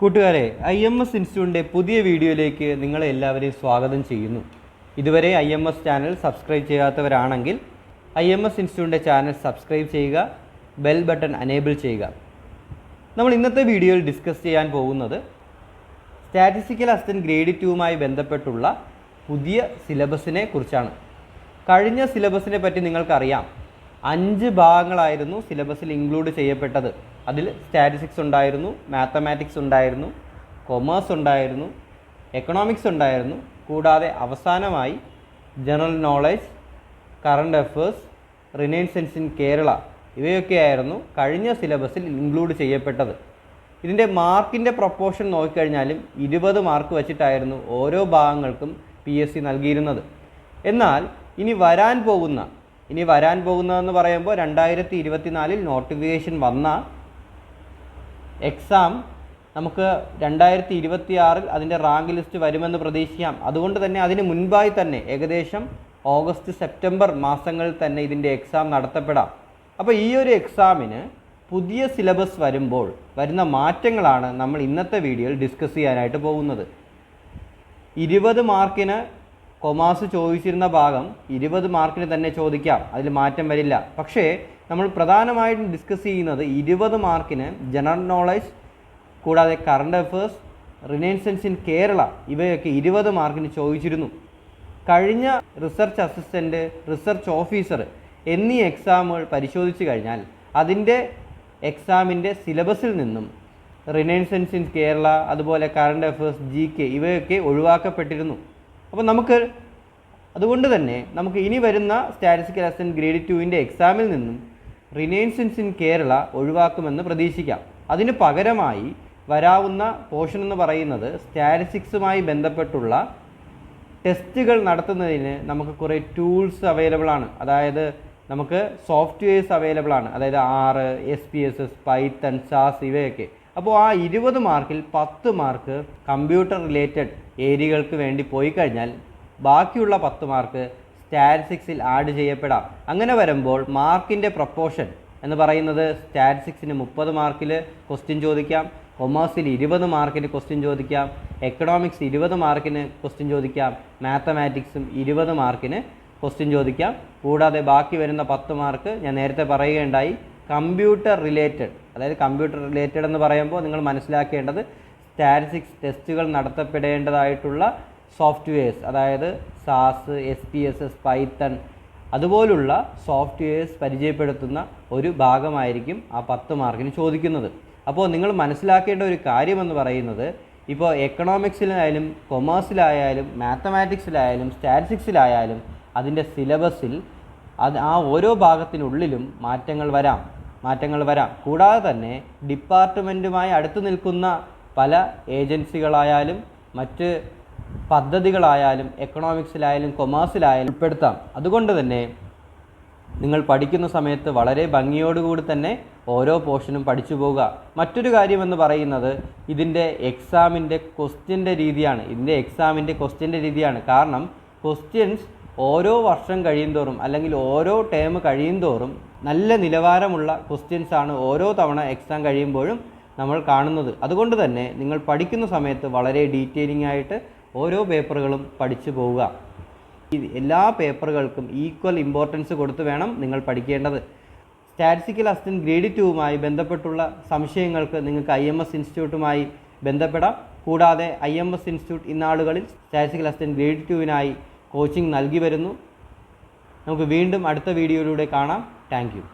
കൂട്ടുകാരെ, IMS ഇൻസ്റ്റിറ്റ്യൂട്ടിൻ്റെ പുതിയ വീഡിയോയിലേക്ക് നിങ്ങളെ എല്ലാവരെയും സ്വാഗതം ചെയ്യുന്നു. ഇതുവരെ IMS ചാനൽ സബ്സ്ക്രൈബ് ചെയ്യാത്തവരാണെങ്കിൽ IMS ഇൻസ്റ്റിറ്റ്യൂട്ടിൻ്റെ ചാനൽ സബ്സ്ക്രൈബ് ചെയ്യുക, ബെൽ ബട്ടൺ അനേബിൾ ചെയ്യുക. നമ്മൾ ഇന്നത്തെ വീഡിയോയിൽ ഡിസ്കസ് ചെയ്യാൻ പോകുന്നത് സ്റ്റാറ്റിസ്റ്റിക്കൽ അസിസ്റ്റൻറ്റ് ഗ്രേഡ് 2മായി ബന്ധപ്പെട്ടുള്ള പുതിയ സിലബസിനെ കുറിച്ചാണ്. കഴിഞ്ഞ സിലബസിനെ പറ്റി നിങ്ങൾക്കറിയാം. 5 ഭാഗങ്ങളായിരുന്നു സിലബസിൽ ഇൻക്ലൂഡ് ചെയ്യപ്പെട്ടത്. അതിൽ സ്റ്റാറ്റിസ്റ്റിക്സ് ഉണ്ടായിരുന്നു, മാത്തമാറ്റിക്സ് ഉണ്ടായിരുന്നു, കൊമേഴ്സ് ഉണ്ടായിരുന്നു, എക്കണോമിക്സ് ഉണ്ടായിരുന്നു. കൂടാതെ അവസാനമായി general knowledge, current affairs, renaissance in Kerala ഇവയൊക്കെയായിരുന്നു കഴിഞ്ഞ സിലബസിൽ ഇൻക്ലൂഡ് ചെയ്യപ്പെട്ടത്. ഇതിൻ്റെ മാർക്കിൻ്റെ പ്രൊപ്പോർഷൻ നോക്കിക്കഴിഞ്ഞാലും 20 മാർക്ക് വച്ചിട്ടായിരുന്നു ഓരോ ഭാഗങ്ങൾക്കും PSC നൽകിയിരുന്നത്. എന്നാൽ ഇനി വരാൻ പോകുന്നതെന്ന് പറയുമ്പോൾ 2024 നോട്ടിഫിക്കേഷൻ വന്ന എക്സാം നമുക്ക് 2026 അതിൻ്റെ റാങ്ക് ലിസ്റ്റ് വരുമെന്ന് പ്രതീക്ഷിക്കാം. അതുകൊണ്ട് തന്നെ അതിന് മുൻപായി തന്നെ ഏകദേശം ഓഗസ്റ്റ് സെപ്റ്റംബർ മാസങ്ങളിൽ തന്നെ ഇതിൻ്റെ എക്സാം നടത്തപ്പെടാം. അപ്പോൾ ഈ ഒരു എക്സാമിന് പുതിയ സിലബസ് വരുമ്പോൾ വരുന്ന മാറ്റങ്ങളാണ് നമ്മൾ ഇന്നത്തെ വീഡിയോയിൽ ഡിസ്കസ് ചെയ്യാനായിട്ട് പോകുന്നത്. 20 മാർക്കിന് കൊമേഴ്സ് ചോദിച്ചിരുന്ന ഭാഗം 20 മാർക്കിന് തന്നെ ചോദിക്കാം, അതിൽ മാറ്റം വരില്ല. പക്ഷേ നമ്മൾ പ്രധാനമായിട്ടും ഡിസ്കസ് ചെയ്യുന്നത് 20 മാർക്കിന് ജനറൽ നോളജ്, കൂടാതെ current affairs, renaissance in Kerala ഇവയൊക്കെ 20 മാർക്കിന് ചോദിച്ചിരുന്നു. കഴിഞ്ഞ റിസർച്ച് അസിസ്റ്റൻറ്റ്, റിസർച്ച് ഓഫീസർ എന്നീ എക്സാമുകൾ പരിശോധിച്ച് കഴിഞ്ഞാൽ അതിൻ്റെ എക്സാമിൻ്റെ സിലബസിൽ നിന്നും റിനൈസൻസ് ഇൻ കേരള, അതുപോലെ കറണ്ട് അഫേഴ്സ്, GK ഇവയൊക്കെ ഒഴിവാക്കപ്പെട്ടിരുന്നു. അപ്പോൾ അതുകൊണ്ട് തന്നെ നമുക്ക് ഇനി വരുന്ന സ്റ്റാറ്റിസ്റ്റിക്കൽ അസിസ്റ്റൻറ്റ് ഗ്രേഡ് 2ൻ്റെ എക്സാമിൽ നിന്നും റിനൈസൻസ് ഇൻ കേരള ഒഴിവാക്കുമെന്ന് പ്രതീക്ഷിക്കാം. അതിന് പകരമായി വരാവുന്ന പോർഷൻ എന്ന് പറയുന്നത് സ്റ്റാറ്റിസ്റ്റിക്സുമായി ബന്ധപ്പെട്ടുള്ള ടെസ്റ്റുകൾ നടത്തുന്നതിന് നമുക്ക് കുറേ ടൂൾസ് അവൈലബിൾ ആണ്. അതായത് നമുക്ക് സോഫ്റ്റ്വെയർസ് അവൈലബിൾ ആണ്. അതായത് R, SPSS, പൈത്തൺ, SAS ഇവയൊക്കെ. അപ്പോൾ ആ 20 മാർക്കിൽ 10 മാർക്ക് കമ്പ്യൂട്ടർ റിലേറ്റഡ് ഏരിയകൾക്ക് വേണ്ടി പോയി കഴിഞ്ഞാൽ ബാക്കിയുള്ള 10 മാർക്ക് സ്റ്റാറ്റിസ്റ്റിക്സിൽ ആഡ് ചെയ്യപ്പെടാം. അങ്ങനെ വരുമ്പോൾ മാർക്കിൻ്റെ പ്രൊപ്പോർഷൻ എന്ന് പറയുന്നത് സ്റ്റാറ്റിസ്റ്റിക്സിന് 30 മാർക്കിൽ ക്വസ്റ്റ്യൻ ചോദിക്കാം, കൊമേഴ്സിൽ 20 മാർക്കിന് ക്വസ്റ്റ്യൻ ചോദിക്കാം, എക്കണോമിക്സ് 20 മാർക്കിന് ക്വസ്റ്റ്യൻ ചോദിക്കാം, മാത്തമാറ്റിക്സും 20 മാർക്കിന് ക്വസ്റ്റ്യൻ ചോദിക്കാം. കൂടാതെ ബാക്കി വരുന്ന 10 മാർക്ക് ഞാൻ നേരത്തെ പറയുകയുണ്ടായി കമ്പ്യൂട്ടർ റിലേറ്റഡ്. അതായത് കമ്പ്യൂട്ടർ റിലേറ്റഡ് എന്ന് പറയുമ്പോൾ നിങ്ങൾ മനസ്സിലാക്കേണ്ടത് സ്റ്റാറ്റിസ്റ്റിക്സ് ടെസ്റ്റുകൾ നടത്തപ്പെടേണ്ടതായിട്ടുള്ള സോഫ്റ്റ്വെയർസ്, അതായത് SAS, SPSS, പൈത്തൺ അതുപോലുള്ള സോഫ്റ്റ്വെയർസ് പരിചയപ്പെടുത്തുന്ന ഒരു ഭാഗമായിരിക്കും ആ 10 മാർക്കിന് ചോദിക്കുന്നത്. അപ്പോൾ നിങ്ങൾ മനസ്സിലാക്കേണ്ട ഒരു കാര്യമെന്ന് പറയുന്നത്, ഇപ്പോൾ എക്കണോമിക്സിലായാലും കൊമേഴ്സിലായാലും മാത്തമാറ്റിക്സിലായാലും സ്റ്റാറ്റിസ്റ്റിക്സിലായാലും അതിൻ്റെ സിലബസിൽ ആ ഓരോ ഭാഗത്തിനുള്ളിലും മാറ്റങ്ങൾ വരാം. കൂടാതെ തന്നെ ഡിപ്പാർട്ട്മെൻറ്റുമായി അടുത്ത് നിൽക്കുന്ന പല ഏജൻസികളായാലും മറ്റ് പദ്ധതികളായാലും എക്കണോമിക്സിലായാലും കൊമേഴ്സിലായാലും ഉൾപ്പെടുത്താം. അതുകൊണ്ട് തന്നെ നിങ്ങൾ പഠിക്കുന്ന സമയത്ത് വളരെ ഭംഗിയോടുകൂടി തന്നെ ഓരോ പോർഷനും പഠിച്ചു പോവുക. മറ്റൊരു കാര്യമെന്ന് പറയുന്നത് ഇതിൻ്റെ എക്സാമിൻ്റെ ക്വസ്റ്റ്യൻ്റെ രീതിയാണ്. കാരണം ക്വസ്റ്റ്യൻസ് ഓരോ വർഷം കഴിയുന്തോറും അല്ലെങ്കിൽ ഓരോ ടേം കഴിയുന്തോറും നല്ല നിലവാരമുള്ള ക്വസ്റ്റ്യൻസാണ് ഓരോ തവണ എക്സാം കഴിയുമ്പോഴും നമ്മൾ കാണുന്നത്. അതുകൊണ്ട് തന്നെ നിങ്ങൾ പഠിക്കുന്ന സമയത്ത് വളരെ ഡീറ്റെയിലിംഗ് ആയിട്ട് ഓരോ പേപ്പറുകളും പഠിച്ചു പോവുക. എല്ലാ പേപ്പറുകൾക്കും ഈക്വൽ ഇമ്പോർട്ടൻസ് കൊടുത്ത് വേണം നിങ്ങൾ പഠിക്കേണ്ടത്. സ്റ്റാറ്റിസ്റ്റിക്കൽ അസിസ്റ്റൻറ്റ് ഗ്രേഡ് 2മായി ബന്ധപ്പെട്ടുള്ള സംശയങ്ങൾക്ക് നിങ്ങൾക്ക് IMS ഇൻസ്റ്റിറ്റ്യൂട്ടുമായി ബന്ധപ്പെടാം. കൂടാതെ IMS ഇൻസ്റ്റിറ്റ്യൂട്ട് ഇന്നാളുകളിൽ സ്റ്റാറ്റിസ്റ്റിക്കൽ അസിസ്റ്റൻറ്റ് ഗ്രേഡ് 2വിനായി കോച്ചിങ് നൽകി വരുന്നു. നമുക്ക് വീണ്ടും അടുത്ത വീഡിയോയിലൂടെ കാണാം. Thank U.